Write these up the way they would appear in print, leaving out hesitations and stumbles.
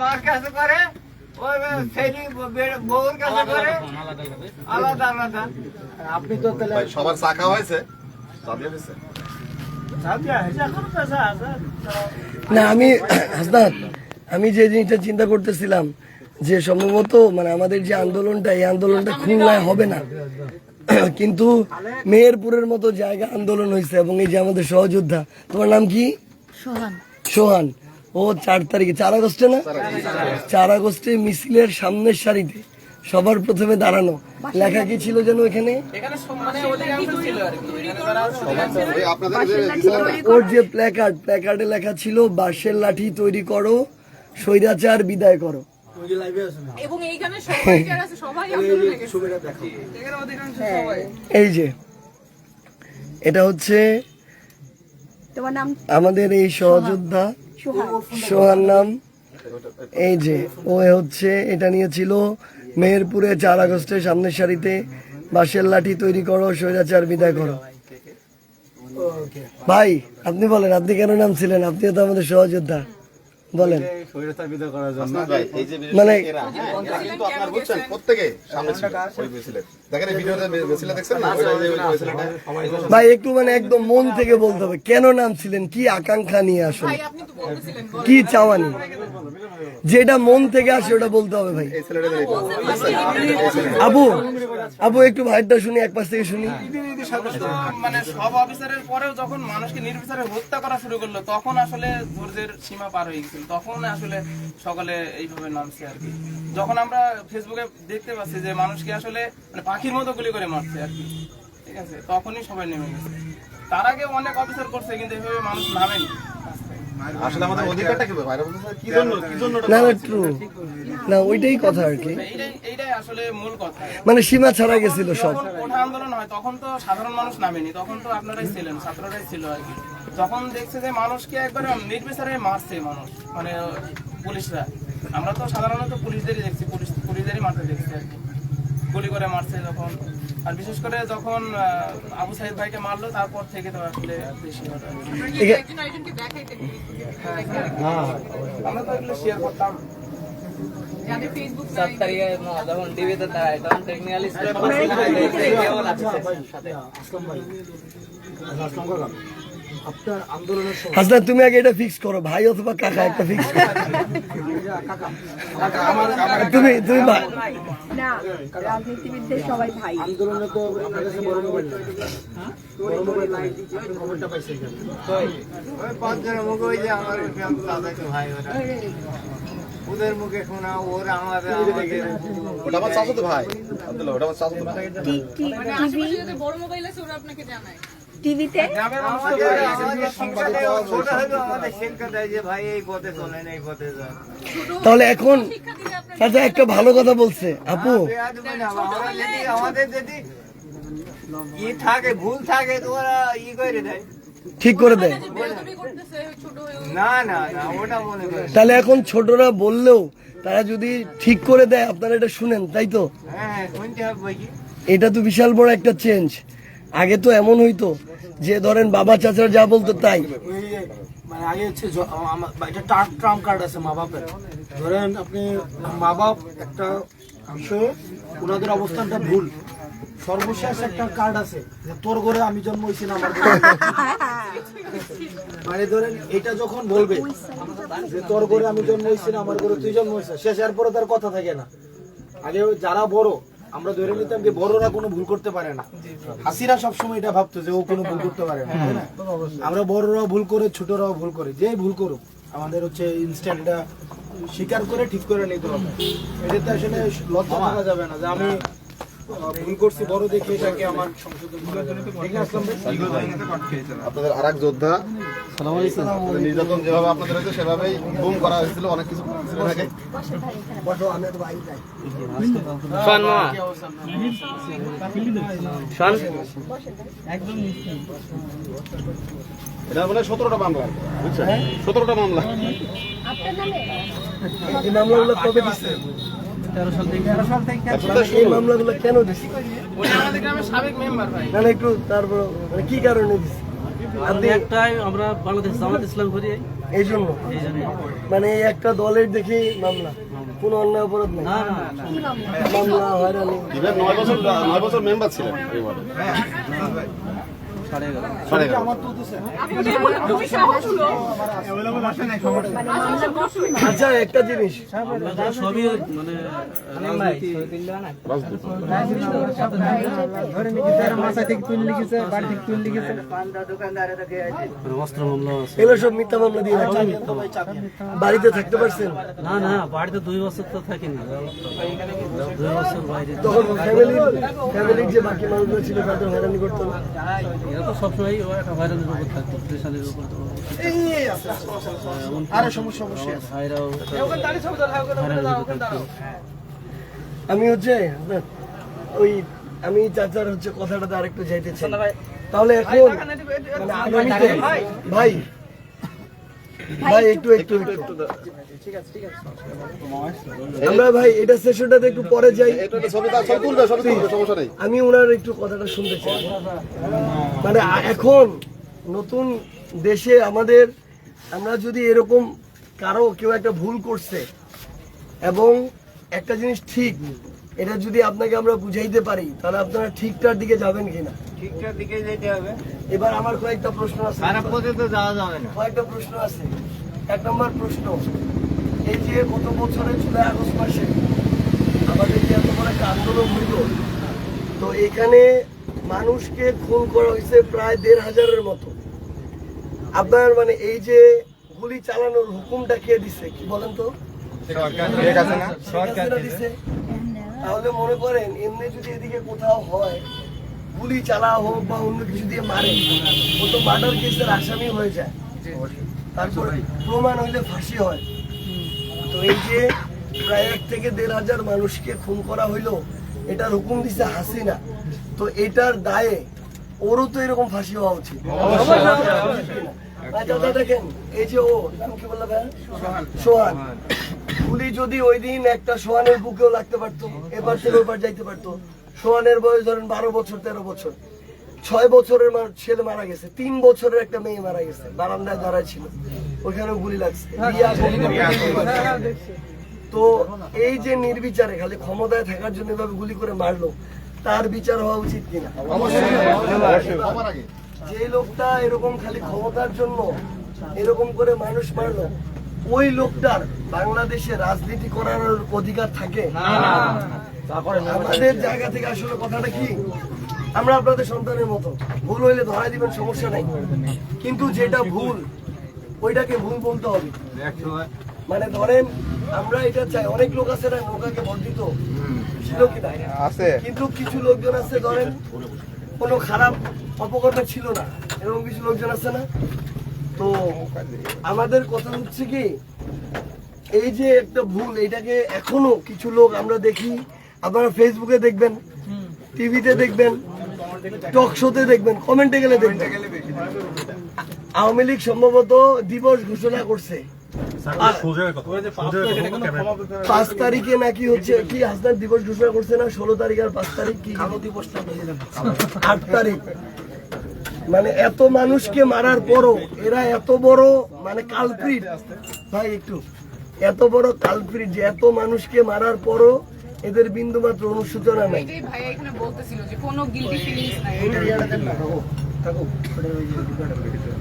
মার কাছে করে, ওই ছেলে বউর কাছে করে, আলাদা আলাদা। আপনি তো তাহলে সবার চা খাওয়া হয়েছে? চা দিয়ে দিচ্ছে? না আমি হাসনাত, আমি যে জিনিসটা চিন্তা করতেছিলাম যে সম্ভবত মানে আমাদের যে আন্দোলনটা, এই আন্দোলনটা খুলনায় হবে না, কিন্তু মেহেরপুরের মতো জায়গা আন্দোলন হয়েছে। এবং এই যে আমাদের সহযোদ্ধা, তোমার নাম কি? সোহান। ও 4 তারিখে 4 আগস্টে না, 4 আগস্টে মিছিলের সামনের সারিতে সবার প্রথমে দাঁড়ানো। লেখা কি ছিল যেন এখানে? ওর যে প্ল্যাকার্ডে লেখা ছিল, বাঁশের লাঠি তৈরি করো, স্বৈরাচার বিদায় করো। এবং এইখানে সবাই যারা আছে সবাই আন্দোলনে গেছে। এই যে এটা হচ্ছে তোমার নাম? আমাদের এই সহযোদ্ধা সোহান নাম। এই যে ও হচ্ছে এটা নিয়েছিল মেহেরপুরে 4 আগস্টের সামনের সারিতে, বাঁশের লাঠি তৈরি করো, স্বৈরাচার বিদায় করো। ভাই আপনি বলেন, আপনি কেন নাম ছিলেন? আপনিও তো আমাদের সহযোদ্ধা, বলেন। মানে আপনার বুঝছেন প্রত্যেকে সামনে ছিল ওই মিছিলে। দেখেন এই ভিডিওতে মিছিলে দেখছেন না, ভাই একটু মানে একদম মন থেকে বলতে হবে, কেন নাম ছিলেন, কি আকাঙ্ক্ষা নিয়ে আসলে, আপনি তো বলতেছিলেন কি চাওয়ানি, যেটা মন থেকে আসে ওটা বলতে হবে ভাই। আবু আবু একটু ভাইটা শুনি, এক পাশ থেকে শুনি। মানে সব অফিসারের পরেও যখন মানুষকে নির্বিচারে হত্যা করা শুরু করলো, তখন আসলে ধৈর্যের সীমা পার হয়ে গেছিল। তখন আসলে সকালে এইভাবে নামছে আর কি। যখন আমরা ফেসবুকে দেখতে পাচ্ছি যে মানুষকে আসলে মানে পাখির মতো গুলি করে মারছে আর কি, ঠিক আছে, তখনই সবাই নেমে গেছে। তার আগে অনেক অফিসার করছে, কিন্তু এইভাবে মানুষ নামেনি। আসলে আমাদের অধিকারটা কি ভাই? কি জন্য না না ট্রু না, ওইটাই কথা আর কি, এইটাই আসলে মূল কথা। মানে সীমা ছাড়া গেছিল সব। কোঠা আন্দোলন হয় তখন তো সাধারণ মানুষ নামেনি, তখন তো আপনারাই ছিলেন, ছাত্ররাই ছিল আর কি। যখন দেখছে যে মানুষকে একবার নির্বিচারে মারছে মানুষ, মানে পুলিশরা, আমরা তো সাধারণত পুলিশদেরই দেখছি, পুলিশদেরই মারতে দেখছি আর কি, গুলি করে মারছে যখন। আর বিশেষ করে যখন আবু সাইদ ভাইকে মারলো, তারপর থেকে তো আসলে বেশি হলো। একজন আরেকজনকে দেখাইতে আমরা তো এগুলো শেয়ার করতাম। যাদের ফেসবুক 7 তারিখে যখন টিভিতে দেয় তখন টেকনিক্যাল স্কুলে আপনার আন্দোলনের সময় হাসনাত তুমি আগে এটা ফিক্স করো, ভাই অথবা কাকা একটা ফিক্স করো। তুমি ভাই না, রাজনীতিবিদদের সবাই ভাই। আন্দোলনে তো আপনার কাছে বড় মোবাইল নাই, বড় মোবাইল নাই, আপনি খবরটা পাইছেন কেন? ওই 5 জনের মুখে ওই যে আমার দাদাকে ভাই, ওদের মুখে শোনা, ওরা আমাদের ওটা আমার চাচাতো ভাই আব্দুল্লাহ, ওটা আমার চাচাতো ভাই। মানে আশেপাশে যাদের বড় মোবাইল আছে ওরা আপনাকে জানায়। টিভিতে ছোট হইলো আমাদের শিক্ষা দেয় যে ভাই এই পথে চলেন, এই পথে যান। তাহলে এখন চাচা একটা ভালো কথা বলছে আপু, আমাদের যদি ই থাকে, ভুল থাকে, তো ওরা ই করে দেয়, ঠিক করে দেয়। করতেছে ছোট হয়ে না না না, ওটা মনে করে। তাহলে এখন ছোটরা বললেও তারা যদি ঠিক করে দেয়, আপনারা এটা শুনেন, তাই তো? হ্যাঁ, শুনতে হবে বই কি। এটা তো বিশাল বড় একটা চেঞ্জ। আগে তো এমন হইতো যে ধরেন বাবা চাচারা যা বলতো তাই। মানে আগে হচ্ছে এটা ট্রাম্প কার্ড আছে মা বাপের। ধরেন আপনি মা বাপ একটা বিষয়ে ওনাদের অবস্থানটা ভুল, সর্বশেষ একটা কার্ড আছে যে তোর ঘরে আমি জন্ম হয়েছি না আমার ঘরে। মানে ধরেন এটা যখন বলবে যে তোর ঘরে আমি জন্ম হয়েছি না আমার ঘরে তুই জন্ম হয়েছিস, শেষ এর পরে তার কথা থাকে না। আগে যারা বড় আমরা ধরে নিতাম যে বড়রা কোনো ভুল করতে পারে না, হাসিরা সবসময় এটা ভাবতো যে ও কোনো ভুল করতে পারে না, তাই না? আমরা বড়রাও ভুল করে, ছোটরাও ভুল করে, যেই ভুল করুক আমাদের হচ্ছে ইনস্ট্যান্ট এটা স্বীকার করে ঠিক করে নিতে হবে। এটাতে আসলে লজ্জা থাকা যাবে না যে আমি ভুল করছি, বড় দেখে এটাকে আমার সংশোধন করে। ঠিক আছে আপনাদের আরেক যোদ্ধা, নির্যাতন যেভাবে আপনাদের হয়েছে সেভাবেই গুম করা হয়েছিল, অনেক কিছু ছিল নাকি? এটা মানে 17টা মামলা, বুঝছেন? 17টা মামলা। এই মামলাগুলো কবে দিচ্ছে? 13 সাল থেকে। এই মামলাগুলো কেন দিচ্ছে? ওটা আমাদের গ্রামের সাবেক মেম্বার ভাই। না একটু তারপর মানে কি কারণে দিচ্ছে? আপনি একটাই আমরা বাংলাদেশ জামাত ইসলাম করি, এই জন্য মানে এই একটা দলের দেখি মামলা, কোনো অন্যায় অপরাধ নেই, মামলা হয়রানি। ইভেন 9 বছর মেম্বার ছিলেন এই ওয়ার্ডে। সাড়ে এগারো। আপনাদের খুবই সাহস হলো। আচ্ছা একটা জিনিস, এগুলো সব মিথ্যা মামলা দিয়ে রাখছেন। বাড়িতে থাকতে পারছেন? না না, বাড়িতে 2 বছর তো থাকিনি, 2 বছর বাইরে। তখন ফ্যামিলির যে বাকি মানুষগুলো ছিল তাদের হয়রানি করতো না? এরা তো সবসময় একটা ভাইরালের উপর থাকতো, প্রেশারের উপর তো আরে সমস্যা অবশ্যই আছে। ভাইরাও আমি হচ্ছে ওই আমি চাচার হচ্ছে কথাটাতে আরেকটু যাইতেছি। তাহলে এখন মানে আগামীতে ভাই একটু আমরা ভাই এটা সেশনটাতে একটু পরে যাই। ছবি তুলবে, সমস্যা নেই। আমি ওনার একটু কথাটা শুনতে চাই। মানে এখন নতুন দেশে আমাদের, আমরা যদি এরকম কারো কেউ একটা ভুল করছে এবং একটা জিনিস ঠিক, এটা যদি আপনাকে আমরা বুঝাইতে পারি তাহলে আপনারা ঠিকটার দিকে যাবেন কিনা? ঠিকঠাক দিকে যেতে হবে। এবার আমার কয়েকটা প্রশ্ন আছে, খারাপ পথে তো যাওয়া যাবে না। কয়েকটা প্রশ্ন আছে। 1 নম্বর প্রশ্ন, এই যে গত বছরের জুলাই আগস্ট মাসে আমাদের যে এত বড় একটা আন্দোলন হইল, তো এখানে মানুষকে খুন করা হয়েছে প্রায় 1,500-এর মতো। আপনার মানে এই যে গুলি চালানোর হুকুমটা কে দিছে কি বলেন তো? ঠিক আছে না? সরকার দিছে। তাহলে মনে করেন এমনি যদি এদিকে কোথাও হয়, গুলি চালা হোক বা অন্য কিছু দিয়ে মারে, ও তো মার্ডার কেসের আসামি হয়ে যায়, তারপর প্রমাণ হইলে ফাঁসি হয়। তো এই যে প্রায় 1 থেকে 1,500 মানুষকে খুন করা হইলো, এটার হুকুম দিছে হাসিনা, তো এটার দায়ে ওরও তো এরকম ফাঁসি হওয়া উচিত। আচ্ছা দেখেন, এই যে ও নাম কি বললো ভাই? সোহান। গুলি যদি ওই দিন একটা সোহানের বুকেও লাগতে পারতো, এবার থেকে ওপার যাইতে পারতো। সোহানের বয়স ধরেন 12 বছর 13 বছর, 6 বছরের ছেলে মারা গেছে, 3 বছরের একটা মেয়ে মারা গেছে, বারান্দায় দাঁড়ায় ছিল, ওইখানেও গুলি লাগছে। তো এই যে নির্বিচারে খালি ক্ষমতায় থাকার জন্য এভাবে গুলি করে মারলো, তার বিচার হওয়া উচিত কিনা? যে লোকটা এরকম খালি ক্ষমতার জন্য এরকম করে মানুষ মারলো, ওই লোকটার বাংলাদেশে রাজনীতি করার অধিকার থাকে? আমাদের জায়গা থেকে আসলে কথাটা কি, আমরা আপনাদের সন্তানের মতো, ভুল হইলে ধরাই দিবেন, সমস্যা নাই, কিন্তু যেটা ভুল ওইটাকে ভুল বলতে হবে। মানে ধরেন আমরা এটা চাই, অনেক লোক আছে না নৌকাকে বর্ধিত ছিল কিনা আছে, কিন্তু কিছু লোকজন আছে ধরেন কোনো খারাপ অপকর্ম ছিল না, এরকম কিছু লোকজন আছে না। তো আমাদের কথা হচ্ছে কি, এই যে একটা ভুল, এটাকে এখনো কিছু লোক আমরা দেখি, আপনারা ফেসবুকে দেখবেন, টিভিতে দেখবেন, টক শোতে দেখবেন, কমেন্টে গেলে দেখবেন, আওয়ামী লীগ সম্ভবত দিবস ঘোষণা করছে 5 তারিখে নাকি হচ্ছে কি হাসনাত দিবস ঘোষণা করছে না, 16 তারিখ আর 5 তারিখ কি 8 তারিখ। মানে এত মানুষকে মারার পরও এরা এত বড় মানে কালপ্রিট, ভাই একটু এত বড় কালপ্রিট যে এত মানুষকে মারার পরও এদের বিন্দু মাত্র অনুশোচনা নাই। এটাই ভাই এখানে বলতেছিল যে কোনো গিল্টি ফিলিংস নাই।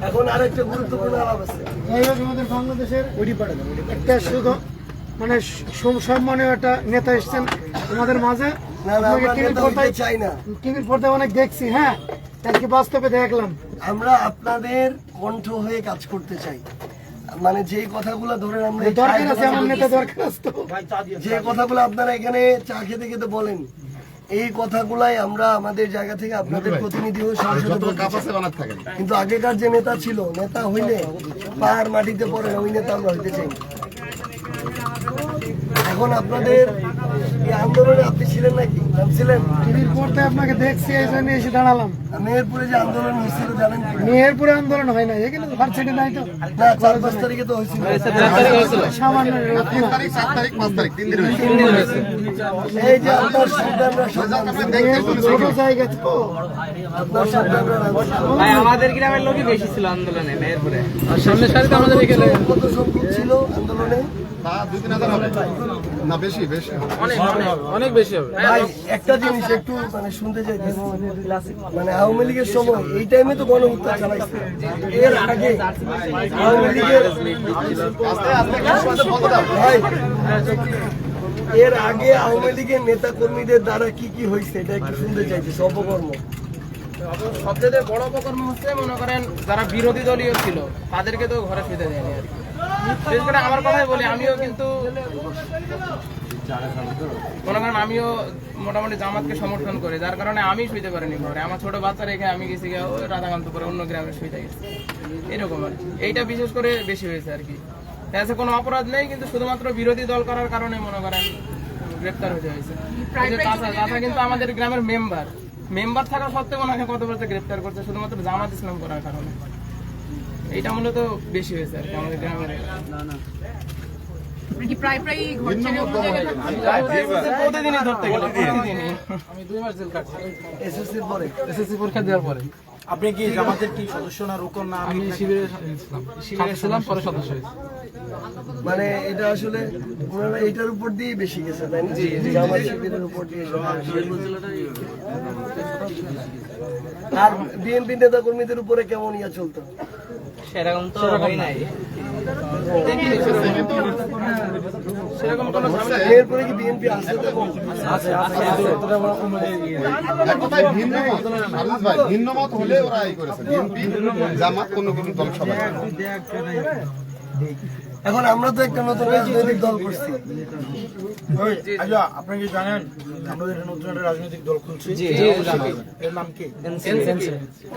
এখন আরেকটা গুরুত্বপূর্ণ আলাপ আছে, আমাদের বাংলাদেশের একটা শুধু মানে সম্মানীয় একটা নেতা এসেছেন আমাদের মাঝে, চাই না টিভির পর্দায় অনেক দেখছি, হ্যাঁ আজকে বাস্তবে দেখলাম। আমরা আপনাদের কণ্ঠ হয়ে কাজ করতে চাই, মানে যে কথাগুলো ধরেন আমরা দরকার আছে, আমার নেতা দরকার আছে, যে কথাগুলো আপনারা এখানে চা খেতে খেতে বলেন, এই কথাগুলাই আমরা আমাদের জায়গা থেকে আপনাদের প্রতিনিধি হয়ে সংসদে বলতে চাই। কিন্তু আগেকার যে নেতা ছিল, নেতা হইলে পাহাড় মাটিতে পড়ে, ওই নেতা আমরা হইতে চাই। এখন এখন আপনাদের এই আন্দোলনে আপনি ছিলেন নাকি? ছিলেন? টিভির পড়তে আপনাকে দেখছি এই জন্য এসে দাঁড়ালাম। মেহেরপুরে যে আন্দোলন হয়েছিল জানেন কি? মেহেরপুরে আন্দোলন হয় না, এখানে ভার্সিটি নাই তো। না, 4-5 তারিখে তো হয়েছিল। সামান্য 3 তারিখ, 4 তারিখ, 5 তারিখ 3 দিন হয়েছে। এই যে আপনার সন্তানরা সন্তান ছোট জায়গা তো। আপনার সন্তানরা ভাই আমাদের গ্রামের লোকই বেশি ছিল আন্দোলনে মেহেরপুরে, আর সামনের সারিতে আমাদের এখানে কত সংখ্যক ছিল আন্দোলনে? তা 2-3 হাজার হবে না, বেশি বেশি অনেক বেশি হবে। ভাই একটা জিনিস একটু মানে শুনতে চাইতেছি, মানে আওয়ামী লীগের সময় এই টাইমে তো গণহত্যা চালাইছে, এর আগে আওয়ামী লীগের ভাই এর আগে আওয়ামী লীগের নেতা কর্মীদের দ্বারা কি কি হয়েছে এটা একটু শুনতে চাইছি, অপকর্ম। সবচেয়ে বড় অপকর্ম হচ্ছে মনে করেন যারা বিরোধী দলীয় ছিল তাদেরকে তো ঘরে শুতে দেয়নি আর কি। বিশেষ করে আমার কথাই বলি, আমিও কিন্তু মনে করেন আমিও মোটামুটি জামাতকে সমর্থন করি, যার কারণে আমি শুইতে পারিনি ঘরে। আমার ছোট বাচ্চা রেখে আমি গেছি গিয়ে ওই রাধাকান্তপুরে অন্য গ্রামে শুইতে গেছি, এরকম আর কি। এইটা বিশেষ করে বেশি হয়েছে আর কি। তাই কোনো অপরাধ নেই, কিন্তু শুধুমাত্র বিরোধী দল করার কারণে মনে করেন গ্রেপ্তার হতে হয়েছে। চাচা কিন্তু আমাদের গ্রামের মেম্বার থাকা সত্ত্বেও ওনাকে কত বছর গ্রেপ্তার করছে শুধুমাত্র জামাত ইসলাম করার কারণে। এইটা মূলত বেশি হয়েছে আর কি আমাদের গ্রামের। কি প্রায় ঘর ছেড়ে অন্য জায়গায় প্রতিদিনই ধরতে গেলে প্রতিদিনই। আমি 2 মাস জেল কাটছি এসএসসির পরে। এসএসসি পরীক্ষা দেওয়ার পরে। আপনি কি জামাতের কি সদস্য না রুকন না? আমি শিবিরে ছিলাম, পরে সদস্য হয়েছি। মানে এটা আসলে ওনারা এটার উপর দিয়ে বেশি গেছে তাই না? জামাত শিবিরের উপর দিয়ে। আর বিএনপি নেতা কর্মীদের উপরে কেমন ইয়া চলতো? সেরকম তো হয় নাই। সেরকম কোনো এরপরে কি বিএনপি আছে? এক কথায় ভিন্ন মত, হাফিজ ভাই, ভিন্ন মত হলে ওরা এই করেছে। বিএনপি, জামাত, কোনো দল সবাই। এখন আমরা তো একটা নতুন রাজনৈতিক দল করছি। আচ্ছা, আপনি কি জানেন আমাদের নতুন একটা রাজনৈতিক দল খুলছে? এর নাম কি?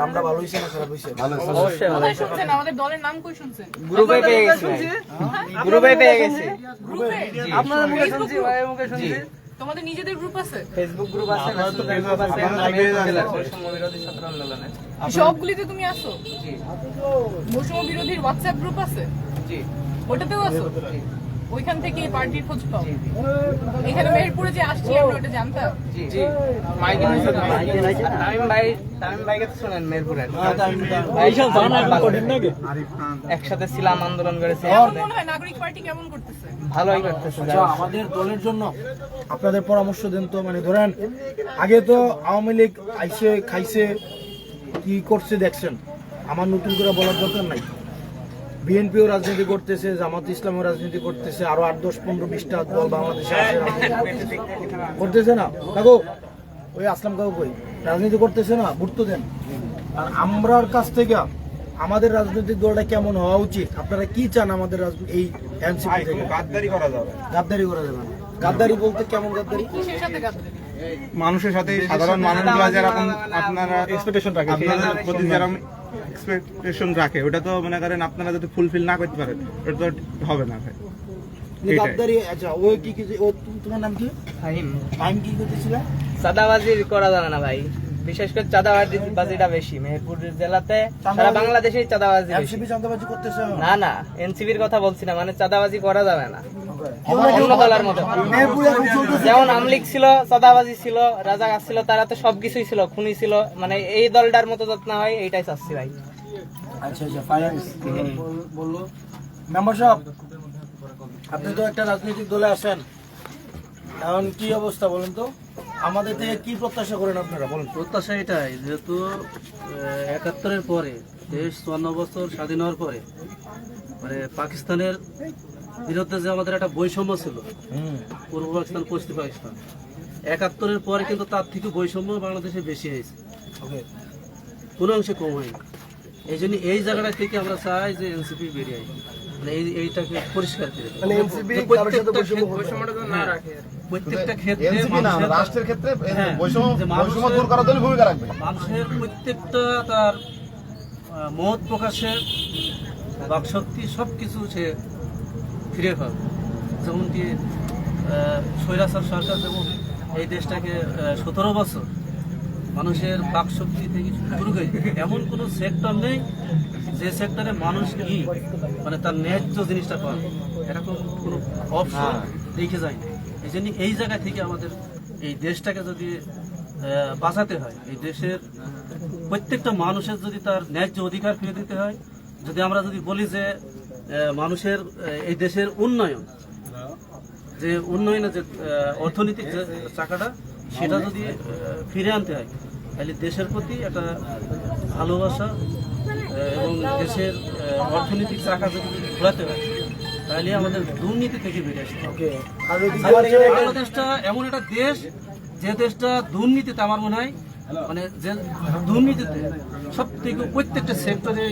নামটা ভালো হয়েছে না খারাপ হয়েছে? অবশ্যই ভালো। কোথায় শুনছেন? আমাদের দলের নাম কই শুনছেন? গ্রুপে পেয়ে গেছি, গ্রুপে পেয়ে গেছি। গ্রুপে? আপনাদের মুখে শুনছি, ভাইয়ের মুখে শুনছি। তোমাদের নিজেদের গ্রুপ আছে? ফেসবুক গ্রুপ আছে, মেসেঞ্জার গ্রুপ আছে, বৈষম্য বিরোধী ছাত্র আন্দোলনে। সবগুলিতে তুমি আছো? জি বৈষম্য বিরোধীর হোয়াটসঅ্যাপ গ্রুপ আছে? জি ওটাতেও আছো? ওইখান থেকে এই পার্টির খোঁজ পাও? এখানে মেহেরপুরে যে আসছি আমরা ওটা জানতাম? জি জি। মাইকে তামিম ভাইকে তো শুনেন মেহেরপুরের। একসাথে ছিলাম, আন্দোলন করেছি। কেমন মনে হয় নাগরিক পার্টি কেমন করতেছে? ভালোই করতেছে। আমাদের দলের জন্য আপনাদের পরামর্শ দেন তো। মানে ধরেন আগে তো আওয়ামী লীগ আইসে খাইছে, কি করছে দেখছেন, আমার নতুন করে বলার দরকার নাই। বিএনপিও রাজনীতি করতেছে, জামাত ইসলামও রাজনীতি করতেছে, আরো 8, 10, 15, 20টা দল বাংলাদেশে আছে, করতেছে না? কাকু ওই আসলাম কাকু কই রাজনীতি করতেছে না? ভোট তো দেন। আর আমরার কাছ থেকে আমাদের রাজনৈতিক দলটা কেমন হওয়া উচিত, আপনারা কি চান আমাদের এই এনসিপি থেকে? গাদ্দারি করা যাবে। গাদ্দারি করা যাবে না। গাদ্দারি বলতে কেমন গাদ্দারি? কিসের সাথে গাদ্দারি? মানুষের সাথে সাধারণ মানুষগুলো যেরকম আপনারা এক্সপেকটেশন রাখে, আপনাদের প্রতি যেরকম এক্সপেকটেশন রাখে, ওটা তো মনে করেন আপনারা যদি ফুলফিল না করতে পারেন ওটা তো হবে না ভাই। গাদ্দারি। আচ্ছা, ও কি কি, ও তোমার নাম কি? ফাহিম। টাইম কি করতেছিল? চাঁদাবাজি করা যাবে না ভাই, বিশেষ করে চাঁদাবাজিটা বেশি মেহেরপুর জেলাতে, সারা বাংলাদেশেই চাঁদাবাজি বেশি। এনসিপি চাঁদাবাজি করতেছে না না, এনসিবির কথা বলছি না, মানে চাঁদাবাজি করা যাবে না অন্য দলের মতো। যেমন আমলিগ ছিল, চাঁদাবাজি ছিল, রাজাকার ছিল, তারা তো সবকিছুই ছিল, খুনি ছিল, মানে এই দলটার মতো যত্ন হয় এইটাই চাচ্ছি ভাই। আচ্ছা আচ্ছা, ফাইন্যান্স বললো মেম্বার সাহেব, আপনি তো একটা রাজনৈতিক দলে আছেন, এখন কি অবস্থা বলেন তো? আমাদের থেকে কি প্রত্যাশা করেন আপনারা, বলেন। প্রত্যাশা এটাই, যেহেতু ৭১-এর পরে দেশ ৫৪ বছর স্বাধীন হওয়ার পরে মানে পাকিস্তানের বিরুদ্ধে যে আমাদের একটা বৈষম্য ছিল, পূর্ব পাকিস্তান পশ্চিম পাকিস্তান, ৭১-এর পরে কিন্তু তার থেকে বৈষম্য বাংলাদেশে বেশি হয়েছে, কোনো অংশে কম হয়নি। এই জন্য এই জায়গাটা থেকে আমরা চাই যে এনসিপি বেরিয়ে আসবে, মানে এইটাকে পরিষ্কার করে প্রত্যেকটা ক্ষেত্রে রাষ্ট্রের ক্ষেত্রে বৈষম্য দূর করার জন্য ভূমিকা রাখবে। মানুষের প্রত্যেকটা তার মত প্রকাশের বাকশক্তি সবকিছু সে ফিরে পাবে। যেমন কি স্বৈরাচার সরকার যেমন এই দেশটাকে 17 বছর মানুষের বাকশক্তি থেকে শুরু করে এমন কোনো সেক্টর নেই যে সেক্টরে মানুষ কি মানে তার ন্যায্য জিনিসটা পায় এরকম কোনো অপশন দেখে যায় না। এই জন্য এই জায়গা থেকে আমাদের এই দেশটাকে যদি বাঁচাতে হয়, এই দেশের প্রত্যেকটা মানুষের যদি তার ন্যায্য অধিকার ফিরে দিতে হয়, যদি আমরা যদি বলি যে মানুষের এই দেশের উন্নয়ন, যে উন্নয়নের যে অর্থনৈতিক যে চাকাটা সেটা যদি ফিরে আনতে হয়, তাহলে দেশের প্রতি একটা ভালোবাসা এবং দেশের অর্থনৈতিক চাকা যদি ঘোরাতে হয়, তাহলে আমাদের দুর্নীতি থেকে বেরিয়ে আসতে হবে। বাংলাদেশটা এমন একটা দেশ যে দেশটা দুর্নীতিতে আমার মনে হয় মানে যে দুর্নীতিতে সব থেকে প্রত্যেকটা সেক্টরে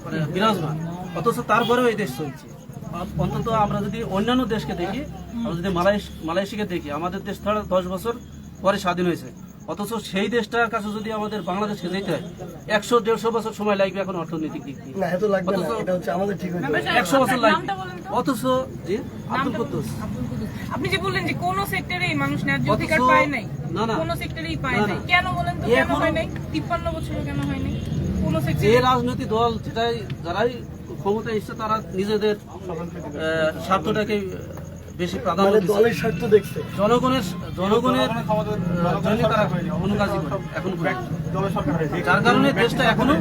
মানে বিরাজমান, অথচ তারপরেও এই দেশ চলছে। অন্তত আমরা যদি অন্যান্য দেশকে দেখি, আমরা যদি মালয়েশিয়াকে দেখি, আমাদের দেশ ধরো 10 বছর পরে স্বাধীন হয়েছে, অথচ সেই দেশটার কাছে যদি আমাদের বাংলাদেশকে যেতে হয় 100-150 বছর সময় লাগবে এখন অর্থনৈতিক দিক দিয়ে। না এত লাগবে না, এটা হচ্ছে আমাদের ঠিক হচ্ছে 100 বছর লাগবে, অথচ জি আব্দুল কুদ্দুস আপনি যে বললেন যে কোন সেক্টরে মানুষ ন্যায্য অধিকার পায় নাই, কোন সেক্টরেই পায় নাই, কেন বলেন তো কেন হয় নাই? 53 বছরে কেন হয় নাই? কোন যে সেক্টরে রাজনৈতিক দল যারাই ক্ষমতায় এসছে তারা নিজেদের স্বার্থটাকে বেশি প্রাধান্য দিচ্ছে, দলের স্বার্থ দেখছে, জনগণের জন্য তারা কোনো কাজই করে এখন যার কারণে দেশটা এখনো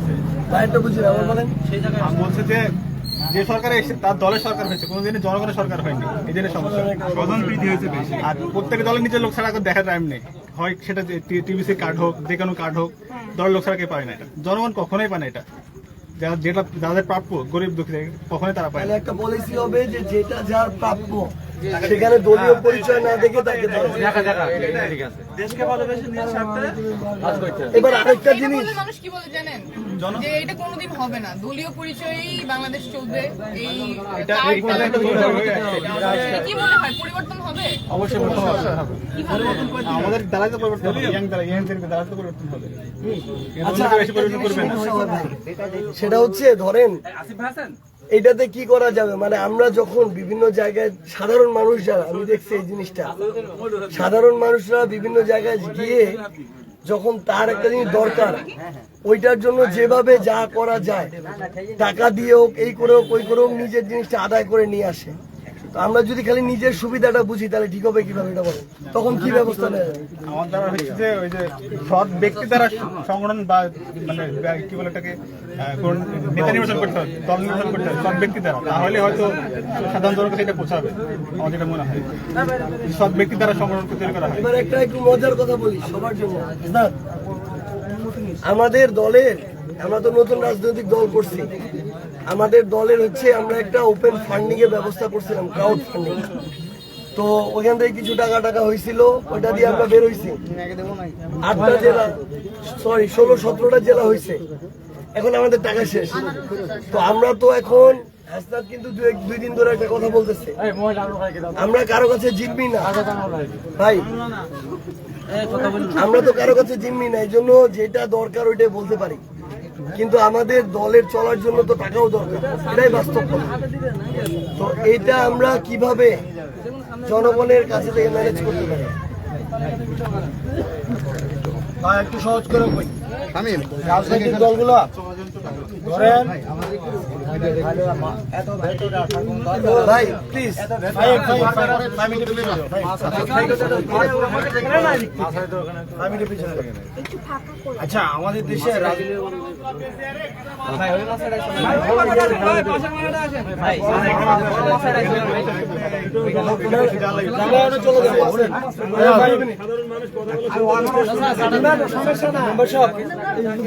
বাইরটা বুঝি না আমার বলেন সেই জায়গায় বলছে যে সরকার এসে তার দলের সরকার হয়েছে, কোনোদিনই জনগণের সরকার হয়নি। এই জন্য সমস্যা, স্বজন প্রীতি হয়েছে বেশি। আর প্রত্যেক দলের নিজের লোক ছাড়া দেখার টাইম নেই, হয় সেটা টিভিসি কার্ড হোক, যে কোনো কার্ড হোক, দলের লোক ছাড়া কেউ পায় না। এটা জনগণ কখনোই পায় না। এটা যেটা যাদের প্রাপ্য, গরিব দুঃখী কখনোই তারা পায় না। একটা পলিসি হবে যে যেটা যার প্রাপ্য সেখানে দলীয় পরিচয় না দেখে তাকে দেশকে ভালোবেসে নিয়ে স্বার্থে এবার আরেকটা জিনিস বলে মানুষ কি বলে জানেন, যে এটা কোনোদিন হবে না, দলীয় পরিচয়েই বাংলাদেশ চলবে। এই কি মনে হয় পরিবর্তন হবে? অবশ্যই আমাদের দ্বারা তো পরিবর্তন হবে, ইয়াং দ্বারা তো পরিবর্তন হবে। বেশি পরিবর্তন করবে না। সেটা হচ্ছে ধরেন এটাতে কি করা যাবে, মানে আমরা যখন বিভিন্ন জায়গায় সাধারণ মানুষ যারা, আমি দেখছি এই জিনিসটা, সাধারণ মানুষরা বিভিন্ন জায়গায় গিয়ে যখন তার একটা জিনিস দরকার ওইটার জন্য যেভাবে যা করা যায়, টাকা দিয়ে হোক, এই করে হোক, ওই করে হোক, নিজের জিনিসটা আদায় করে নিয়ে আসে। তো আমরা যদি খালি নিজের সুবিধাটা বুঝি তাহলে ঠিক হবে কিভাবে এটা বলেন? তখন কি ব্যবস্থা নেওয়া যাবে? আমার দ্বারা হচ্ছে যে ওই যে সৎ ব্যক্তি দ্বারা সংগঠন বা মানে কি বলে এটাকে নেতা নির্বাচন করতে হবে, দল নির্বাচন করতে হবে সৎ ব্যক্তি দ্বারা, তাহলে হয়তো সাধারণ জনগণকে এটা পৌঁছাবে। আমার যেটা মনে হয় সৎ ব্যক্তি দ্বারা সংগঠন তৈরি করা হয়। এবার একটা একটু মজার কথা বলি সবার জন্য, না আমাদের দলের, আমরা তো নতুন রাজনৈতিক দল করছি, আমাদের দলের হচ্ছে আমরা একটা ওপেন ফান্ডিং এর ব্যবস্থা করছিলাম, ক্রাউড ফান্ডিং। তো ওইখান থেকে কিছু টাকা হয়েছিল, ওইটা দিয়ে আমরা বের হয়েছি। 8টা জেলা, সরি 16-17টা জেলা হয়েছে, এখন আমাদের টাকা শেষ। তো আমরা তো এখন হাসনাত কিন্তু 2 দিন ধরে একটা কথা বলতেছে, আমরা কারো কাছে জিতবি না ভাই, আমরা তো কারো কাছে জিম্মি না, এই জন্য যেটা দরকার ওইটাই বলতে পারি। কিন্তু আমাদের দলের চলার জন্য তো টাকাও দরকার, এটাই বাস্তব কথা। তো এটা আমরা কিভাবে জনগণের কাছে থেকে ম্যানেজ করতে পারি? একটু সহজ করে বলি, রাজনৈতিক দলগুলো ধরেন ভাই প্লিজ আচ্ছা, আমাদের দেশের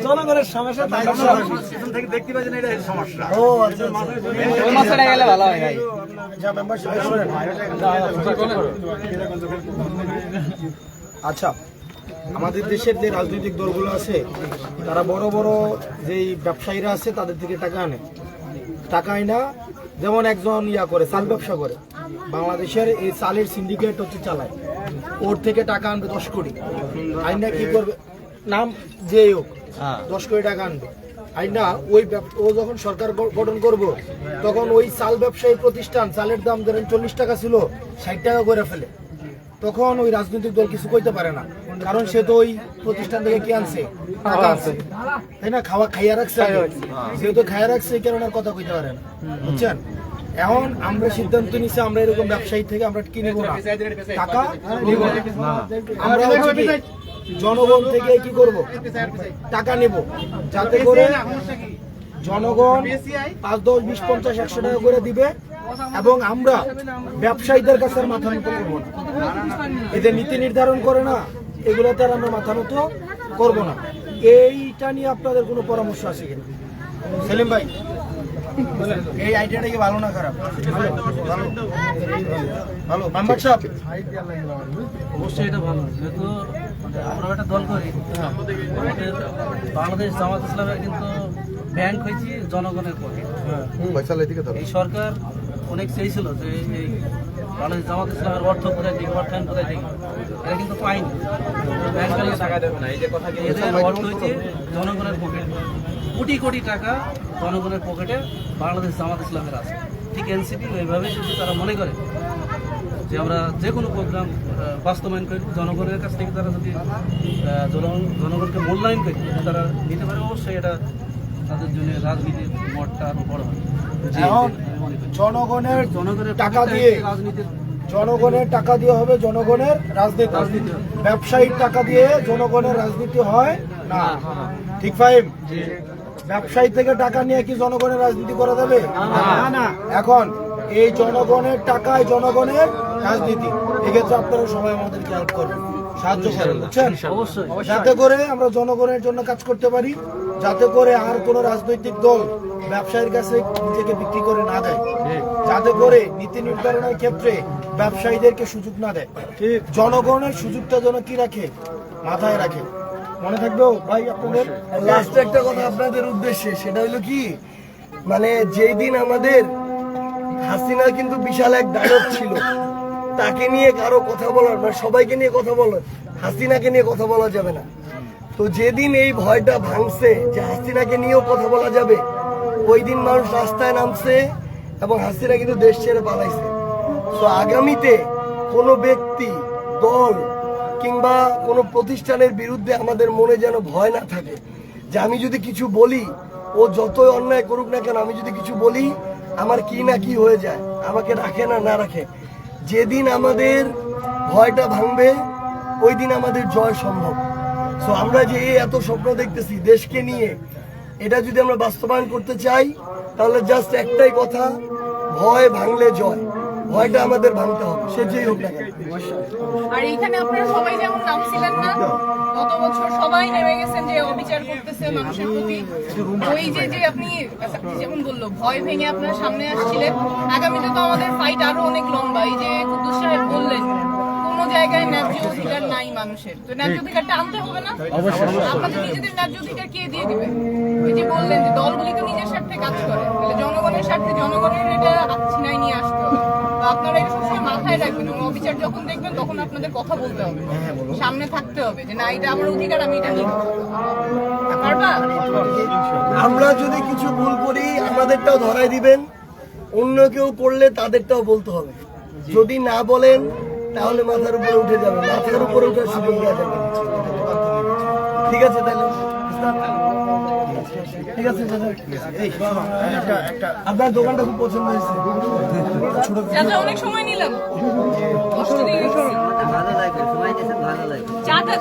জনগণের সমস্যা দেখতে পাচ্ছেন, এটা সমস্যা। গেলে ভালো হয় ভাই। আচ্ছা, আমাদের দেশের যে রাজনৈতিক দলগুলো আছে তারা বড় বড় যেই ব্যবসায়ীরা আছে তাদের থেকে টাকা আনে, টাকা আইনা যেমন একজন করে চাল ব্যবসা করে, বাংলাদেশের এই চালের সিন্ডিকেট হচ্ছে চালায়, ওর থেকে টাকা আনবে 10 কোটি, আইনা কি করবে, নাম যেই হোক 10 কোটি টাকা আনবে, আই না ওই ও যখন সরকার গঠন করব তখন ওই চাল ব্যবসায়ী প্রতিষ্ঠান চালের দাম ধরেন 40 টাকা ছিল 60 টাকা করে ফেলে, তখন ওই রাজনৈতিক দল কিছু কইতে পারে না, কারণ সে তো ওই প্রতিষ্ঠান থেকে কি আনছে, টাকা আনছে, তাই না? খাইয়া রাখছে, যেহেতু খাইয়া রাখছে এই কারণে আর কথা কইতে পারে না, বুঝছেন? এখন আমরা সিদ্ধান্ত নিছি আমরা এরকম ব্যবসায়ী থেকে আমরা কি নেব না, টাকা নিব না। আমরা হচ্ছে কি জনগণ থেকে কি করব, টাকা নেব, যাতে করে জনগণ 5, 10, 20, 50, 100 টাকা করে দিবে, এবং আমরা ব্যবসায়ীদের কাছে আর মাথা নত করবো না। এদের নীতি নির্ধারণ করে না, এগুলোতে আর আমরা মাথা নত করবো না। এইটা নিয়ে আপনাদের কোনো পরামর্শ আছে কিনা? সেলিম ভাই, এই আইডিয়াটা কি ভালো না খারাপ? ভালো। মোহাম্মদ সাহেব, অবশ্যই এটা ভালো, যেহেতু আমরা একটা দল করি, আমাদের বাংলাদেশ জামাত ইসলামের কিন্তু ব্যাংক হয়েছে জনগণের পক্ষে। এই সরকার অনেক চেয়েছিল যে এই বাংলাদেশ জামাত ইসলামের অর্থ কোথায় দিকে, অর্থায়ন কোথায় দিকে, এটা কিন্তু পাইনি। ব্যাংক টাকা দেবে না, এই যে কথা, এদের অর্থ হয়েছে জনগণের পকেটে, কোটি কোটি টাকা জনগণের পকেটে বাংলাদেশ জামাত ইসলামের আছে। ঠিক এনসিপি ওইভাবে যদি তারা মনে করে যে আমরা যে কোনো প্রোগ্রাম বাস্তবায়ন করি, জনগণের কাছ থেকে তারা যদি জনগণকে মূল্যায়ন করি, তারা নিতে পারে, অবশ্যই এটা তাদের জন্য রাজনীতির মঠটা আরো বড় হয়। এখন জনগণের টাকা দিয়ে, জনগণের টাকা দিয়ে হবে জনগণের রাজনীতি, ব্যবসায়ীর টাকা দিয়ে জনগণের রাজনীতি হয় না, ঠিক ফাইম? ব্যবসায়ী থেকে টাকা নিয়ে কি জনগণের রাজনীতি করা যাবে না? এখন এই জনগণের টাকায় জনগণের রাজনীতি, এক্ষেত্রে আপনারা সবাই আমাদেরকে হেল্প করবেন, সাহায্য করেন, বুঝছেন? অবশ্যই, যাতে করে আমরা জনগণের জন্য কাজ করতে পারি, যাতে করে আর কোনো রাজনৈতিক দল ব্যবসায়ীর কাছে নিজেকে বিক্রি করে না দেয়, যাতে করে নীতি নির্ধারণের ক্ষেত্রে ব্যবসায়ীদেরকে সুযোগ না দেয়, জনগণের সুযোগটা যেন কি রাখে, মাথায় রাখে। মনে থাকবে ভাই আপনাদের? লাস্ট একটা কথা আপনাদের উদ্দেশ্যে, সেটা হলো কি, মানে যেই দিন আমাদের হাসিনা কিন্তু বিশাল এক দানব ছিল, তাকে নিয়ে কারো কথা বলার, মানে সবাইকে নিয়ে কথা বলার, হাসিনাকে নিয়ে কথা বলা যাবে না। তো যেদিন এই ভয়টা ভাঙছে যে হাসিনাকে নিয়েও কথা বলা যাবে, ওই দিন মানুষ রাস্তায় নামছে এবং হাসিনা কিন্তু দেশ ছেড়ে পালাইছে। তো আগামীতে কোনো ব্যক্তি, দল কিংবা কোনো প্রতিষ্ঠানের বিরুদ্ধে আমাদের মনে যেন ভয় না থাকে যে আমি যদি কিছু বলি, ও যতই অন্যায় করুক না কেন, আমি যদি কিছু বলি আমার কি না কি হয়ে যায়, আমাকে রাখে না না রাখে। যেদিন আমাদের ভয়টা ভাঙবে ওই দিন আমাদের জয় সম্ভব। সো আমরা যে এত স্বপ্ন দেখতেছি দেশকে নিয়ে, এটা যদি আমরা বাস্তবায়ন করতে চাই তাহলে জাস্ট একটাই কথা, ভয় ভাঙলে জয়। ভয়টা আমাদের ভাঙতে হবে, সে যেই হোক না কেন। আর এইখানে আপনারা সবাই যেমন নামছিলেন না, গত বছর সবাই নেমে গেছেন যে অবিচার করতেছে মানুষের প্রতি, ওই যে আপনি যেমন বললো ভয় ভেঙে আপনারা সামনে আসছিলেন, আগামীতে তো আমাদের ফাইট আরো অনেক লম্বা। এই যে কুদ্দুস সাহেব বললেন কোনো জায়গায় ন্যায্য অধিকার নাই মানুষের, তো ন্যায্য অধিকারটা আনতে হবে না? আপনাদের নিজেদের ন্যায্য অধিকার কে দিয়ে দিবে? এই যে বললেন যে দলগুলি তো নিজের স্বার্থে কাজ করে, তাহলে জনগণের স্বার্থে জনগণের এটা ছিনাই নিয়ে আসতে হবে। আপনারা এটা সবসময় মাথায় রাখবেন, এবং অবিচার যখন দেখবেন তখন আপনাদের কথা বলতে হবে, সামনে থাকতে হবে যে না এটা আমার অধিকার, আমি এটা নিব। পারবা? আমরা যদি কিছু ভুল করি আমাদেরটাও ধরাই দিবেন, অন্য কেউ করলে তাদেরটাও বলতে হবে। যদি না বলেন তাহলে মাথার উপরে উঠে যাবে, মাথার উপরে উঠে সুযোগ দেওয়া যাবে। ঠিক আছে তাহলে, ঠিক আছে আপনার দোকানটা খুব পছন্দ হয়েছে, চাচা অনেক সময় নিলাম, কষ্ট দিয়ে গেছি। ভালো লাগে, সময় দিয়েছেন, ভালো লাগে। চাচা